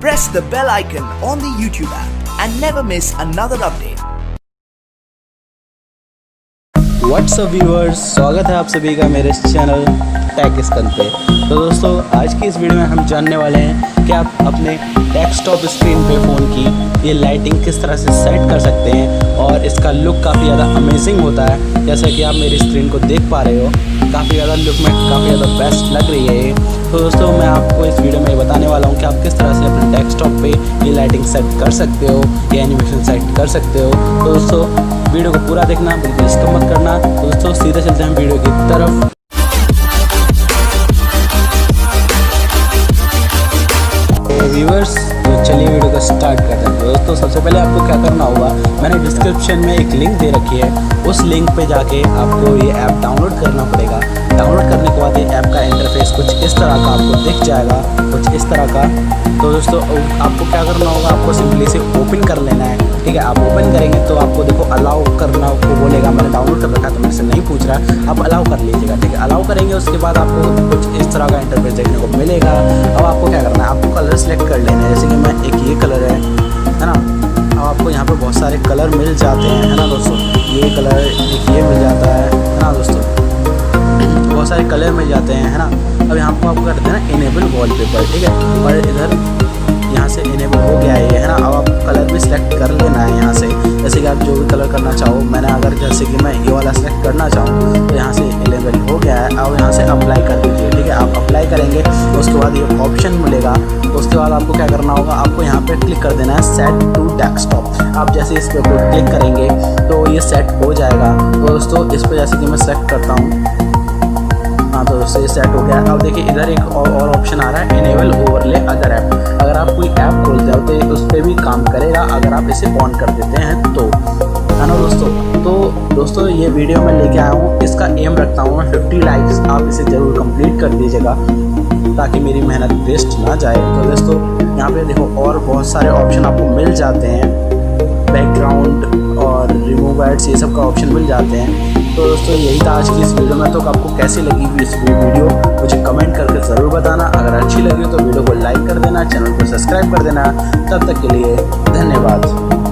Press the bell icon on the YouTube app and never miss another update. What's up viewers, स्वागत है आप सभी का मेरे इस चैनल टेक स्कन पे। तो दोस्तों, आज की इस वीडियो में हम जानने वाले हैं कि आप अपने डेस्कटॉप स्क्रीन पे फ़ोन की ये लाइटिंग किस तरह से सेट कर सकते हैं और इसका लुक काफ़ी ज़्यादा अमेजिंग होता है। जैसा कि आप मेरी स्क्रीन को देख पा रहे हो, काफ़ी ज़्यादा लुक में काफ़ी ज़्यादा बेस्ट लग रही है ये। तो दोस्तों, मैं आपको इस वीडियो में बताने वाला हूँ कि आप किस तरह से अपने डेस्कटॉप पे ये लाइटिंग सेट कर सकते हो, ये एनिमेशन सेट कर सकते हो। तो दोस्तों, वीडियो को पूरा देखना, बिल्कुल स्किप मत करना। दोस्तों, सीधे चलते हैं वीडियो की तरफ। व्यूअर्स, तो चलिए वीडियो को स्टार्ट करते हैं। दोस्तों, सबसे पहले आपको क्या करना होगा, मैंने डिस्क्रिप्शन में एक लिंक दे रखी है, उस लिंक पे जाके आपको ये ऐप डाउनलोड करना पड़ेगा। डाउनलोड करने के बाद ये ऐप का इंटरफेस कुछ इस तरह का आपको दिख जाएगा, कुछ इस तरह का। तो दोस्तों, आपको क्या करना होगा, आपको सिंपली से ओपन कर लेना है। ठीक है, आप ओपन करेंगे तो आपको देखो अलाउ करना को बोलेगा। मैंने डाउनलोड कर रखा है तो मेरे से नहीं पूछ रहा है, आप अलाउ कर लीजिएगा। ठीक है, अलाउ करेंगे, उसके बाद आपको कुछ इस तरह का इंटरफेस देखने को मिलेगा। अब आपको क्या करना है, आपको कलर सेलेक्ट कर लेना है। जैसे कि मैं एक ये कलर है ना। अब आपको यहाँ पर बहुत सारे कलर मिल जाते हैं, है ना दोस्तों। ये कलर, एक ये मिल जाता है ना दोस्तों, बहुत सारे कलर मिल जाते हैं, है ना। अब यहाँ पर आपको कर देना इनेबल वॉलपेपर। ठीक है, और इधर यहाँ से इनेबल हो गया है ना। अब आप कलर भी सिलेक्ट कर लेना है यहाँ से, जैसे कि आप जो भी कलर करना चाहो। मैंने अगर जैसे कि मैं ये वाला सिलेक्ट करना चाहूँ तो यहाँ से इनेबल हो गया है। अब यहाँ से अप्लाई कर दीजिए। ठीक है, आप अप्लाई करेंगे तो उसके बाद ये ऑप्शन मिलेगा। तो उसके बाद आपको क्या करना होगा, आपको यहाँ पे क्लिक कर देना है सेट टू डेस्कटॉप। आप जैसे इस पर क्लिक करेंगे तो ये सेट हो जाएगा। तो दोस्तों, इस पर जैसे कि मैं सेलेक्ट करता हूँ, हाँ, तो उससे सेट हो गया। अब देखिए, इधर एक और ऑप्शन आ रहा है, इनेबल ओवरले अदर ऐप। अगर आप कोई ऐप खोलते हो तो उस पर भी काम करेगा अगर आप इसे ऑन कर देते हैं तो, है ना दोस्तों। तो दोस्तों, ये वीडियो मैं लेके आया हूँ, इसका एम रखता हूँ मैं 50 लाइक्स। आप इसे ज़रूर कंप्लीट कर दीजिएगा ताकि मेरी मेहनत वेस्ट ना जाए। तो दोस्तों, यहाँ पे देखो और बहुत सारे ऑप्शन आपको मिल जाते हैं, बैकग्राउंड और रिमूव एड्स, ये सब का ऑप्शन मिल जाते हैं। तो दोस्तों, यही था आज की इस वीडियो में। तो आपको कैसी लगी हुई इस वीडियो मुझे कमेंट करके ज़रूर बताना। अगर अच्छी लगी तो वीडियो को लाइक कर देना, चैनल को सब्सक्राइब कर देना। तब तक के लिए धन्यवाद।